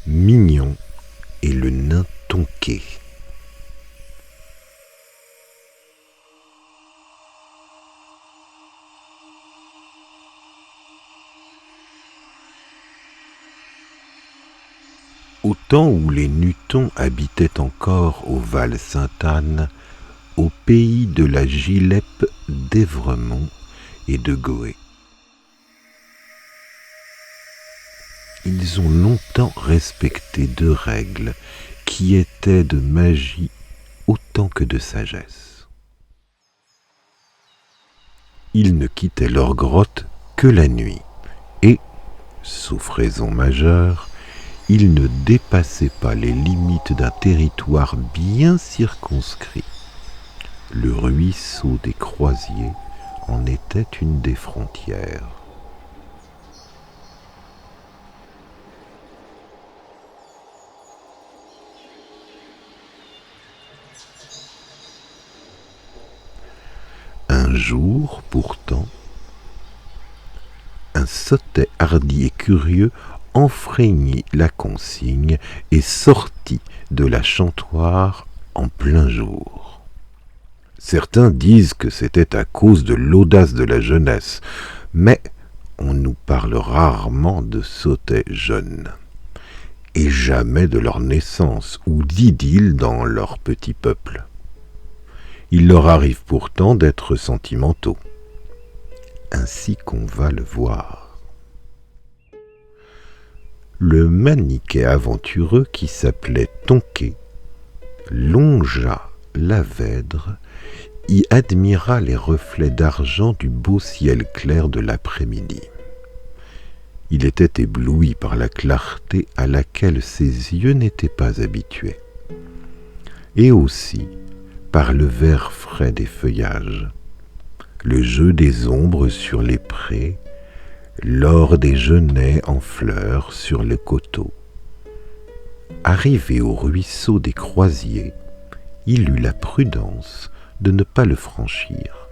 Mignon et le nain Tonké. Au temps où les Nutons habitaient encore au Val Sainte-Anne, au pays de la Gilette d'Évremont et de Goé. Ils ont longtemps respecté deux règles qui étaient de magie autant que de sagesse. Ils ne quittaient leur grotte que la nuit et, sauf raison majeure, ils ne dépassaient pas les limites d'un territoire bien circonscrit. Le ruisseau des Croisiers en était une des frontières. Un jour, pourtant, un sottet hardi et curieux enfreignit la consigne et sortit de la chantoire en plein jour. Certains disent que c'était à cause de l'audace de la jeunesse, mais on nous parle rarement de sottets jeunes, et jamais de leur naissance ou d'idylle dans leur petit peuple. Il leur arrive pourtant d'être sentimentaux, ainsi qu'on va le voir. Le maniquet aventureux qui s'appelait Tonké longea la Vèdre, y admira les reflets d'argent du beau ciel clair de l'après-midi. Il était ébloui par la clarté à laquelle ses yeux n'étaient pas habitués, et aussi par le vert frais des feuillages, le jeu des ombres sur les prés, l'or des genêts en fleurs sur le coteau. Arrivé au ruisseau des Croisiers, il eut la prudence de ne pas le franchir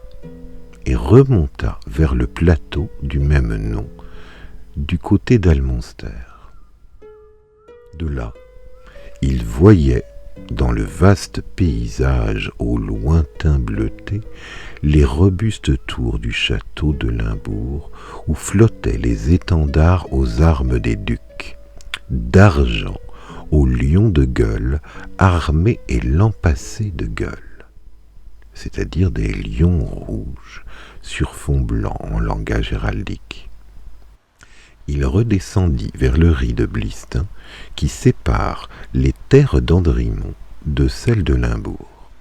et remonta vers le plateau du même nom, du côté d'Almonster. De là, il voyait, dans le vaste paysage au lointain bleuté, les robustes tours du château de Limbourg, où flottaient les étendards aux armes des ducs, d'argent aux lions de gueule, armés et lampassés de gueule, c'est-à-dire des lions rouges sur fond blanc en langage héraldique. Il redescendit vers le ris de Blistin, qui sépare les terres d'Andrimont de celles de Limbourg.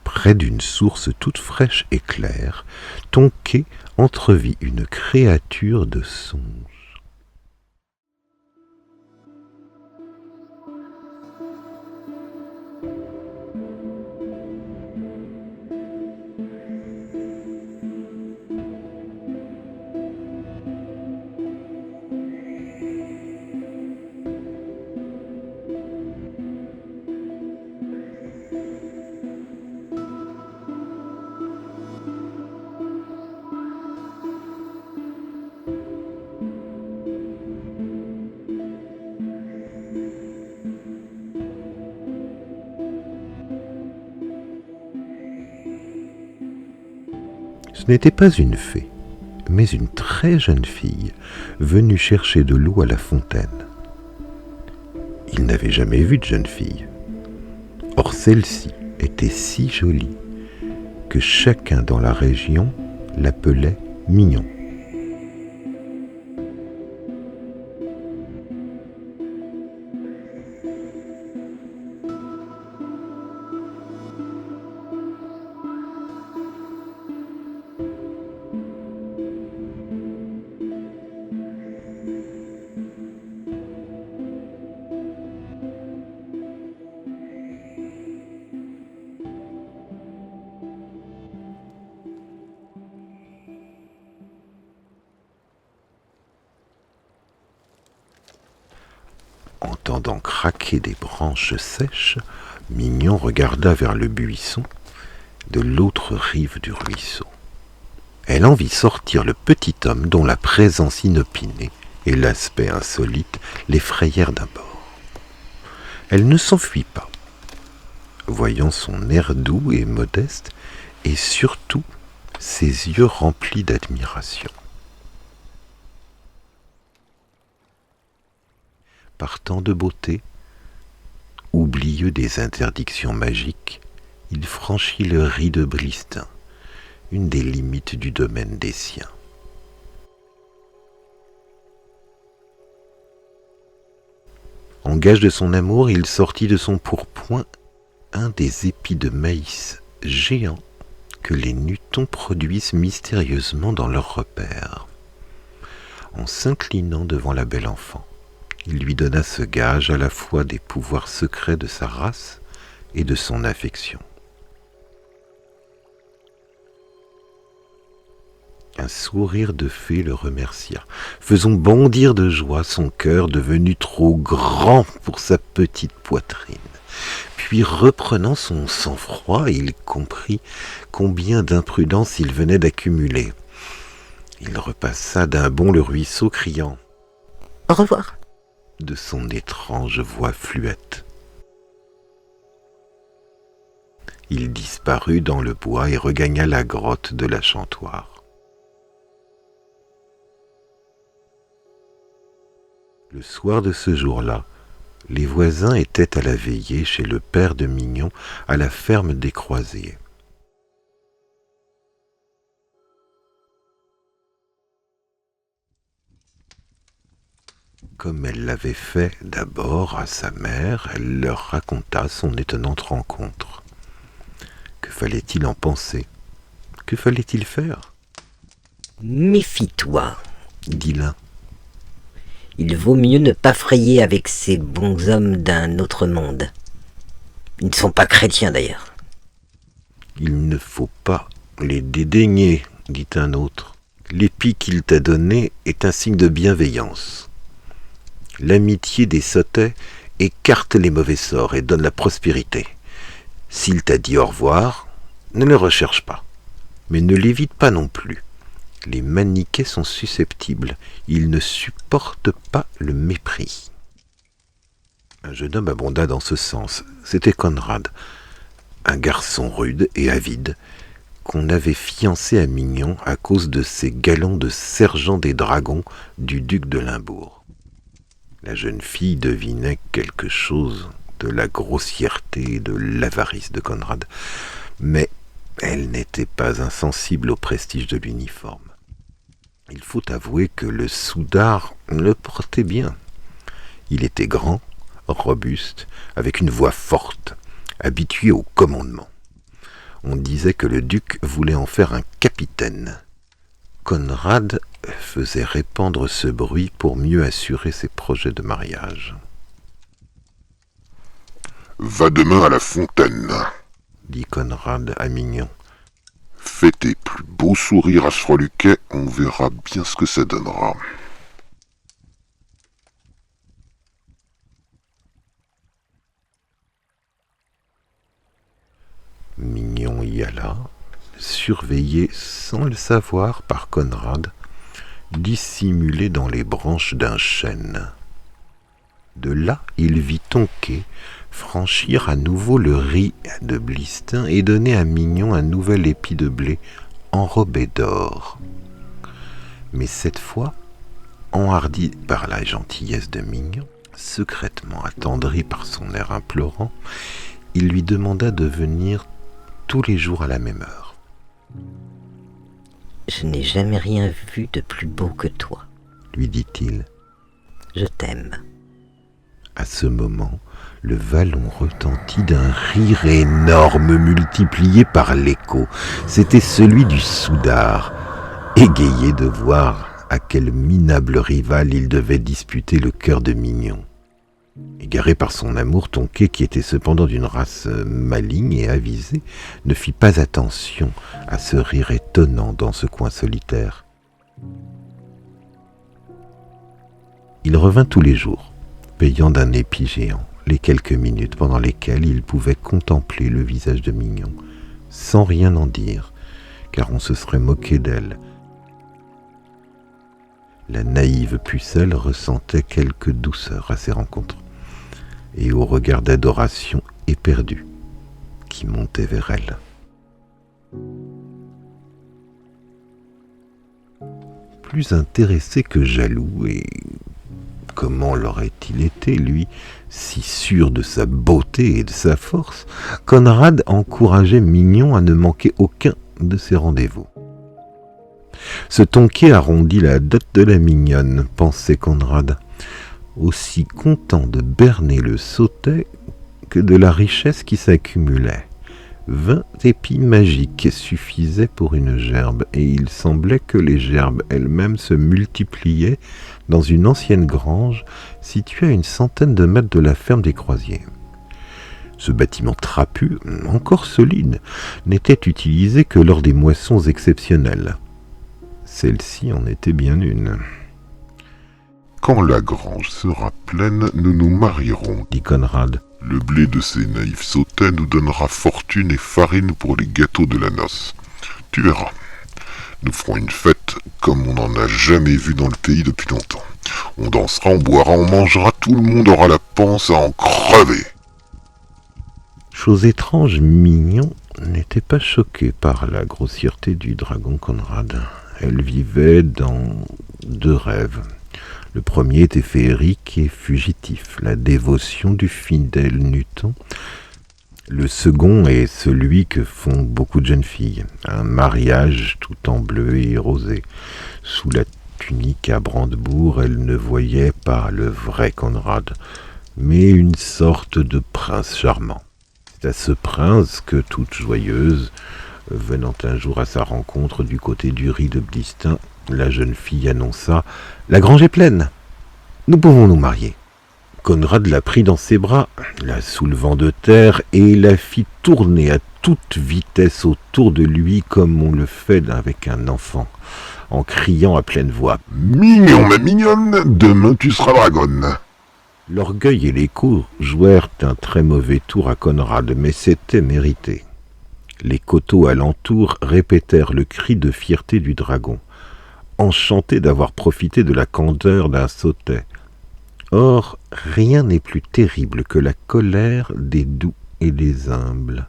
Près d'une source toute fraîche et claire, Tonké entrevit une créature de songe. Ce n'était pas une fée, mais une très jeune fille venue chercher de l'eau à la fontaine. Il n'avait jamais vu de jeune fille. Or celle-ci était si jolie que chacun dans la région l'appelait Mignon. Entendant craquer des branches sèches, Mignon regarda vers le buisson de l'autre rive du ruisseau. Elle en vit sortir le petit homme dont la présence inopinée et l'aspect insolite l'effrayèrent d'abord. Elle ne s'enfuit pas, voyant son air doux et modeste, et surtout ses yeux remplis d'admiration. Partant de beauté, oublieux des interdictions magiques, il franchit le Ris de Blistin, une des limites du domaine des siens. En gage de son amour, il sortit de son pourpoint un des épis de maïs géants que les Nutons produisent mystérieusement dans leurs repères. En s'inclinant devant la belle enfant, il lui donna ce gage à la fois des pouvoirs secrets de sa race et de son affection. Un sourire de fée le remercia, faisant bondir de joie son cœur devenu trop grand pour sa petite poitrine. Puis reprenant son sang-froid, il comprit combien d'imprudence il venait d'accumuler. Il repassa d'un bond le ruisseau, criant « Au revoir !» de son étrange voix fluette. Il disparut dans le bois et regagna la grotte de la Chantoire. Le soir de ce jour-là, les voisins étaient à la veillée chez le père de Mignon à la ferme des Croisiers. Comme elle l'avait fait d'abord à sa mère, elle leur raconta son étonnante rencontre. Que fallait-il en penser? Que fallait-il faire? Méfie-toi, dit l'un. Il vaut mieux ne pas frayer avec ces bons hommes d'un autre monde. Ils ne sont pas chrétiens d'ailleurs. Il ne faut pas les dédaigner, dit un autre. L'épi qu'il t'a donné est un signe de bienveillance. L'amitié des sottets écarte les mauvais sorts et donne la prospérité. S'il t'a dit au revoir, ne le recherche pas, mais ne l'évite pas non plus. Les maniquets sont susceptibles, ils ne supportent pas le mépris. Un jeune homme abonda dans ce sens, c'était Conrad, un garçon rude et avide, qu'on avait fiancé à Mignon à cause de ses galons de sergent des dragons du duc de Limbourg. La jeune fille devinait quelque chose de la grossièreté et de l'avarice de Conrad, mais elle n'était pas insensible au prestige de l'uniforme. Il faut avouer que le soudard le portait bien. Il était grand, robuste, avec une voix forte, habitué au commandement. On disait que le duc voulait en faire un capitaine. Conrad faisait répandre ce bruit pour mieux assurer ses projets de mariage. « Va demain à la fontaine, » dit Conrad à Mignon. Fais tes plus beaux sourires à ce freluquet, on verra bien ce que ça donnera. Mignon y alla, surveillé sans le savoir par Conrad, dissimulé dans les branches d'un chêne. De là, il vit Tonquet franchir à nouveau le Ris de Blistin et donner à Mignon un nouvel épi de blé enrobé d'or. Mais cette fois, enhardi par la gentillesse de Mignon, secrètement attendri par son air implorant, il lui demanda de venir tous les jours à la même heure. « Je n'ai jamais rien vu de plus beau que toi, » lui dit-il. « Je t'aime. » À ce moment, le vallon retentit d'un rire énorme multiplié par l'écho. C'était celui du soudard, égayé de voir à quel minable rival il devait disputer le cœur de Mignon. Égaré par son amour, Tonquet, qui était cependant d'une race maligne et avisée, ne fit pas attention à ce rire étonnant dans ce coin solitaire. Il revint tous les jours, payant d'un épi géant les quelques minutes pendant lesquelles il pouvait contempler le visage de Mignon, sans rien en dire, car on se serait moqué d'elle. La naïve pucelle ressentait quelque douceur à ces rencontres, et au regard d'adoration éperdu qui montait vers elle. Plus intéressé que jaloux, et comment l'aurait-il été, lui, si sûr de sa beauté et de sa force, Conrad encourageait Mignon à ne manquer aucun de ses rendez-vous. Ce Tonquet arrondit la dot de la mignonne, pensait Conrad, aussi content de berner le sautet que de la richesse qui s'accumulait. 20 épis magiques suffisaient pour une gerbe, et il semblait que les gerbes elles-mêmes se multipliaient dans une ancienne grange située à une centaine de mètres de la ferme des Croisiers. Ce bâtiment trapu, encore solide, n'était utilisé que lors des moissons exceptionnelles. Celle-ci en était bien une. « Quand la grange sera pleine, nous nous marierons, » dit Conrad. « Le blé de ces naïfs sautets nous donnera fortune et farine pour les gâteaux de la noce. Tu verras. Nous ferons une fête comme on n'en a jamais vu dans le pays depuis longtemps. On dansera, on boira, on mangera, tout le monde aura la panse à en crever. » Chose étrange, Mignon n'était pas choquée par la grossièreté du dragon Conrad. Elle vivait dans 2 rêves. Le premier était féerique et fugitif, la dévotion du fidèle Nuton. Le second est celui que font beaucoup de jeunes filles, un mariage tout en bleu et rosé. Sous la tunique à brandebourg, elle ne voyait pas le vrai Conrad, mais une sorte de prince charmant. C'est à ce prince que, toute joyeuse, venant un jour à sa rencontre du côté du riz de Blistin, la jeune fille annonça « La grange est pleine, nous pouvons nous marier ». Conrad la prit dans ses bras, la soulevant de terre, et la fit tourner à toute vitesse autour de lui comme on le fait avec un enfant, en criant à pleine voix « Mignon, ma mignonne, demain tu seras dragonne !» L'orgueil et l'écho jouèrent un très mauvais tour à Conrad, mais c'était mérité. Les coteaux alentour répétèrent le cri de fierté du dragon, enchanté d'avoir profité de la candeur d'un sautet. Or, rien n'est plus terrible que la colère des doux et des humbles.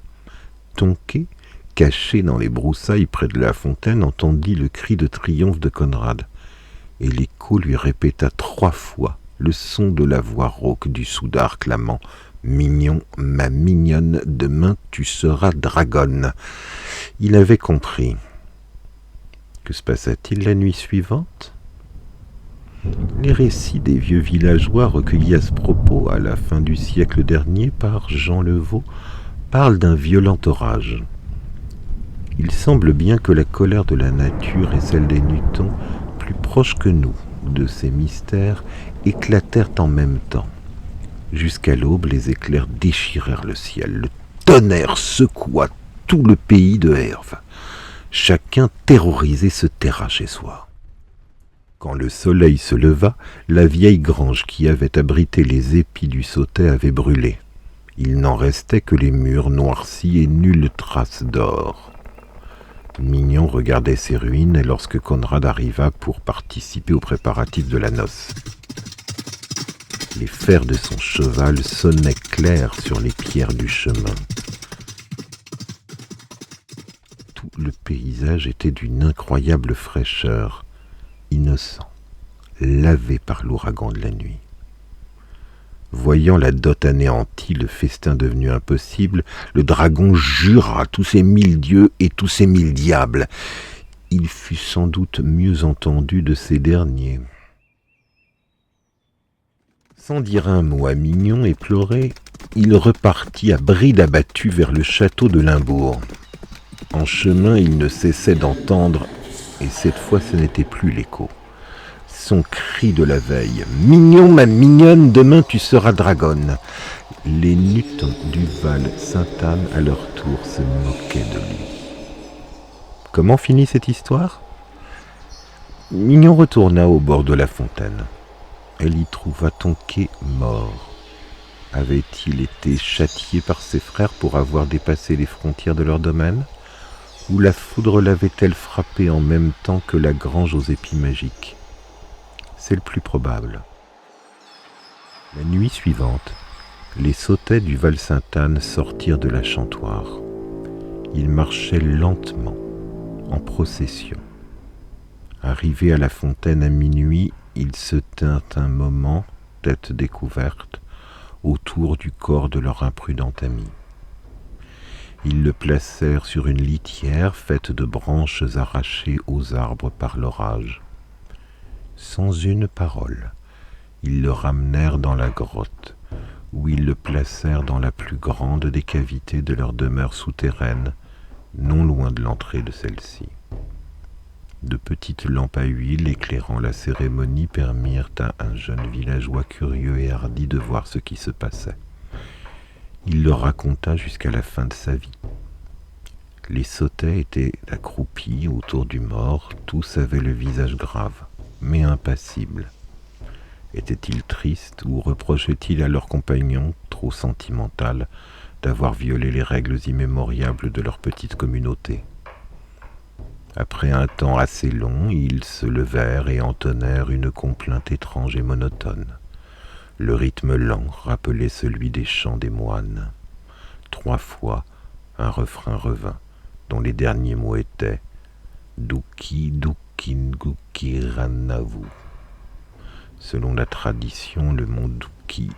Tonquet, caché dans les broussailles près de la fontaine, entendit le cri de triomphe de Conrad, et l'écho lui répéta 3 fois le son de la voix rauque du soudard clamant « Mignon, ma mignonne, demain tu seras dragonne !» Il avait compris. Que se passa-t-il la nuit suivante ? Les récits des vieux villageois recueillis à ce propos à la fin du siècle dernier par Jean Levaux parlent d'un violent orage. Il semble bien que la colère de la nature et celle des Nutons, plus proches que nous de ces mystères, éclatèrent en même temps. Jusqu'à l'aube, les éclairs déchirèrent le ciel. Le tonnerre secoua tout le pays de Herve. Chacun terrorisé se terra chez soi. Quand le soleil se leva, la vieille grange qui avait abrité les épis du sautet avait brûlé. Il n'en restait que les murs noircis et nulle trace d'or. Mignon regardait ces ruines lorsque Conrad arriva pour participer aux préparatifs de la noce. Les fers de son cheval sonnaient clairs sur les pierres du chemin. Tout le paysage était d'une incroyable fraîcheur, innocent, lavé par l'ouragan de la nuit. Voyant la dot anéantie, le festin devenu impossible, le dragon jura tous ses 1000 dieux et tous ses 1000 diables. Il fut sans doute mieux entendu de ces derniers. Sans dire un mot à Mignon éploré, il repartit à bride abattue vers le château de Limbourg. En chemin, il ne cessait d'entendre, et cette fois ce n'était plus l'écho, son cri de la veille. « Mignon, ma mignonne, demain tu seras dragonne !» Les Nutons du Val Sainte-Anne, à leur tour, se moquaient de lui. Comment finit cette histoire ? Mignon retourna au bord de la fontaine. Elle y trouva Tonquet mort. Avait-il été châtié par ses frères pour avoir dépassé les frontières de leur domaine ? Ou la foudre l'avait-elle frappé en même temps que la grange aux épis magiques ? C'est le plus probable. La nuit suivante, les sautets du Val-Sainte-Anne sortirent de la chantoire. Ils marchaient lentement, en procession. Arrivés à la fontaine à minuit, ils se tinrent un moment, tête découverte, autour du corps de leur imprudent ami. Ils le placèrent sur une litière faite de branches arrachées aux arbres par l'orage. Sans une parole, ils le ramenèrent dans la grotte, où ils le placèrent dans la plus grande des cavités de leur demeure souterraine, non loin de l'entrée de celle-ci. De petites lampes à huile éclairant la cérémonie permirent à un jeune villageois curieux et hardi de voir ce qui se passait. Il le raconta jusqu'à la fin de sa vie. Les sautets étaient accroupis autour du mort, tous avaient le visage grave, mais impassible. Étaient-ils tristes ou reprochaient-ils à leur compagnon, trop sentimental, d'avoir violé les règles immémoriables de leur petite communauté? Après un temps assez long, ils se levèrent et entonnèrent une complainte étrange et monotone. Le rythme lent rappelait celui des chants des moines. 3 fois, un refrain revint, dont les derniers mots étaient « Duki dukin guki ranavu ». Selon la tradition, le mot « Duki »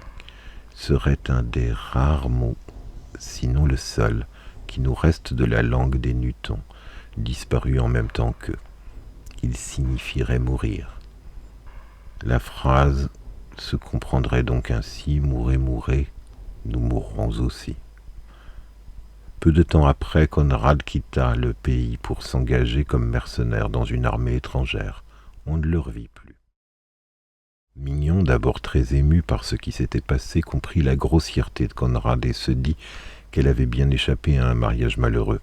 serait un des rares mots, sinon le seul, qui nous reste de la langue des Nutons, disparu en même temps qu'eux. Il signifierait mourir. La phrase se comprendrait donc ainsi: mourez, mourez, nous mourrons aussi. Peu de temps après, Conrad quitta le pays pour s'engager comme mercenaire dans une armée étrangère. On ne le revit plus. Mignon, d'abord très ému par ce qui s'était passé, comprit la grossièreté de Conrad et se dit qu'elle avait bien échappé à un mariage malheureux.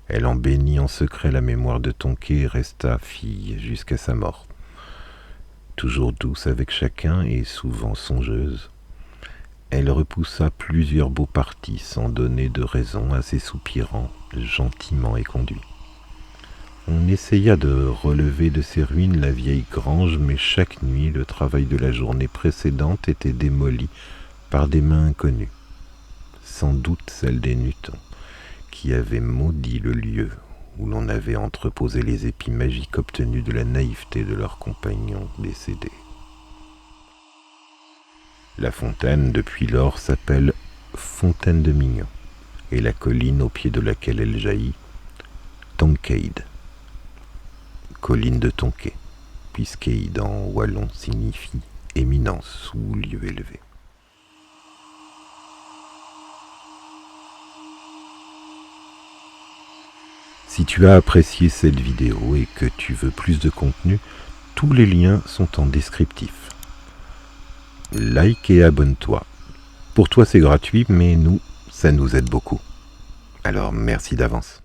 Elle en bénit en secret la mémoire de Tonké et resta fille jusqu'à sa mort. Toujours douce avec chacun et souvent songeuse, elle repoussa plusieurs beaux partis sans donner de raison à ses soupirants, gentiment éconduits. On essaya de relever de ses ruines la vieille grange, mais chaque nuit le travail de la journée précédente était démoli par des mains inconnues, sans doute celles des Nutons, qui avaient maudit le lieu où l'on avait entreposé les épis magiques obtenus de la naïveté de leurs compagnons décédés. La fontaine, depuis lors, s'appelle Fontaine de Mignon, et la colline au pied de laquelle elle jaillit, Tonkeid, colline de Tonké, puisqu'Eid en wallon signifie éminence ou lieu élevé. Si tu as apprécié cette vidéo et que tu veux plus de contenu, tous les liens sont en descriptif. Like et abonne-toi. Pour toi c'est gratuit, mais nous, ça nous aide beaucoup. Alors merci d'avance.